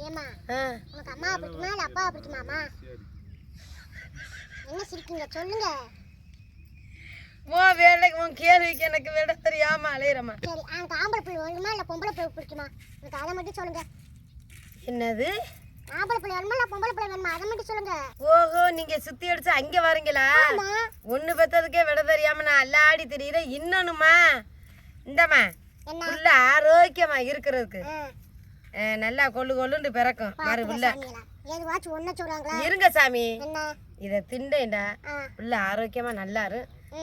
ஏமா உனக்கு அம்மா பிடிக்குமா இல்ல அப்பா பிடிக்குமாமா? என்ன சிரிக்கீங்க சொல்லுங்க. உன் கேள்விக்கு எனக்கு விட தெரியாம அலையிறமா. சரி எனக்கு ஆம்பளை பிள்ளை வேணுமா இல்ல பொம்பளை பிள்ளை பிடிக்குமா? எனக்கு அதை மட்டும் சொல்லுங்க. என்னது? ஆம்பளை பிள்ளை வேணுமா இல்ல பொம்பளை பிள்ளை வேணுமா? அதை மட்டும் சொல்லுங்க. ஓஹோ, நீங்க சுத்தி அடிச்சு அங்க வரீங்களா? ஒண்ணு பெத்ததுக்கே விட தெரியாம நான் அல்லாடி திரியிறேன். இன்னொன்னுமா இந்தம்மா புள்ள ஆரோக்கியமா இருக்கிறதுக்கு நல்லா கொள்ளுன்னு பிறக்கும் மறு புள்ள. ஏதுவாச்சும் ஒண்ணு சொல்றாங்களா? இருங்க சாமி, என்ன இத திண்டேண்டா புள்ள ஆரோக்கியமா நல்லாரு.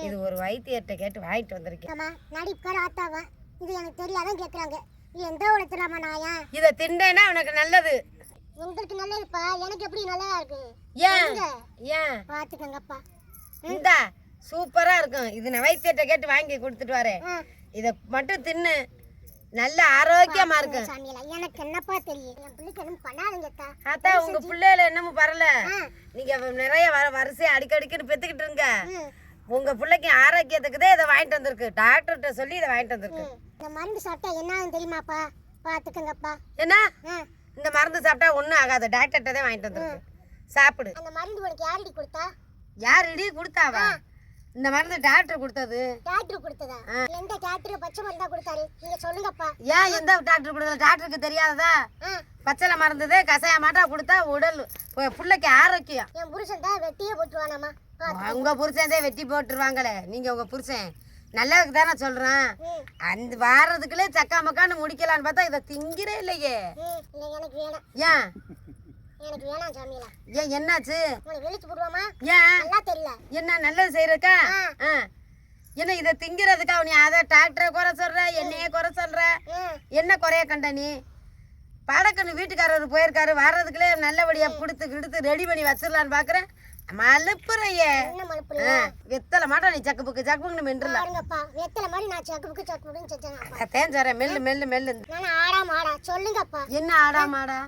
இது ஒரு வைத்தியர்கிட்ட கேட்டு வாங்கிட்டு வந்திருக்கேன். ஆமா நடிப்புக்கார ஆத்தாவா இது எனக்கு தெரியாதான் கேக்குறாங்க. இது எந்த உலகத்துலாமா நாயா? இத திண்டேன்னா உனக்கு நல்லது. உங்களுக்கு நல்லதுப்பா, எனக்கு எப்படி நல்லா இருக்கு? ஏன் ஏன் பாத்துக்கங்கப்பா. இந்த சூப்பரா இருக்கும். இது நான் வைத்தியர்கிட்ட கேட்டு வாங்கி கொடுத்துட்டு வரேன். இத மட்டும் தின்னு நல்ல ஆரோக்கியமா இருக்கும். எனக்கு என்னப்பா தெரியும், என் பிள்ளைக்கு எதுவும் பண்ணாதுங்க. அத்தா உங்க பிள்ளைல என்னமும் பரல. நீங்க நிறைய வரிசை அடிக்கடிக்குன்னு பெத்துக்கிட்டு இருங்க. உங்க பிள்ளைக்கு ஆரோக்கியத்துக்கு தான் இதை வாங்கிட்டு வந்திருக்கு. டாக்டர்கிட்ட சொல்லி இதை வாங்கிட்டு வந்திருக்கு. இந்த மருந்து சாப்பிட்டா என்ன தெரியுமாப்பா? பாத்துக்கங்கப்பா. என்ன இந்த மருந்து சாப்பிட்டா ஒண்ணும் ஆகாது. டாக்டர்கிட்ட தான் வாங்கிட்டு வந்திருக்கு. சாப்பிடு. அந்த மருந்து உனக்கு யாரடி கொடுத்தா? யாரடி கொடுத்தாவா? இந்த மருந்து டாக்டர் கொடுத்தது. டாக்டர் கொடுத்ததா? எந்த டாக்டர் பச்சை மருந்தா கொடுத்தாரு நீங்க சொல்லுங்கப்பா. ஏன் எந்த டாக்டர் கொடுத்தது? டாக்டருக்கு தெரியாததா? பச்சளை மருந்துதே கசாய மாட்டா கொடுத்தா உடல் பிள்ளைக்கு ஆரோக்கியம். என் புருஷன் தான் வெட்டியே போட்டுருவானாமா. உங்க புருஷன் தான் வெட்டி போட்டுருவாங்களே. நீங்க உங்க புருஷன் நல்லதுக்கு தானே சொல்றேன். அந்த வாரத்துக்குள்ளே சக்கா மக்கான்னு முடிக்கலான்னு பார்த்தா இதை திங்கிறே இல்லையே. எனக்கு வேணாம். ஏன் எனக்கு வேணாம் சாமியா. ஏன் என்னாச்சு? வெளிச்சு போடுவாமா? ஏன் நல்லா தெரியல. என்ன நல்லது செய்யறக்கா? என்ன இதை திங்கிறதுக்கா நீ அதை டாக்டரை குறை சொல்ற, என்னையே குறை சொல்ற? என்ன குறைய கண்ட நீ? படக்குன்னு வீட்டுக்காரர் போயிருக்காரு, வர்றதுக்குள்ளே நல்லபடியா கொடுத்து ரெடி பண்ணி வச்சிடலான்னு பாக்குறேன். மலுப்புறையே வெத்தலை மாட்டோம் நீ. சக்கு புக்குன்னு மென்றல வெத்தலை மாதிரி நான் சக்கு புக்குன்னு மெல்லு மெல்லு மெல்லு. ஆடாமாடா சொல்லுங்கப்பா. என்ன ஆடாமாடா?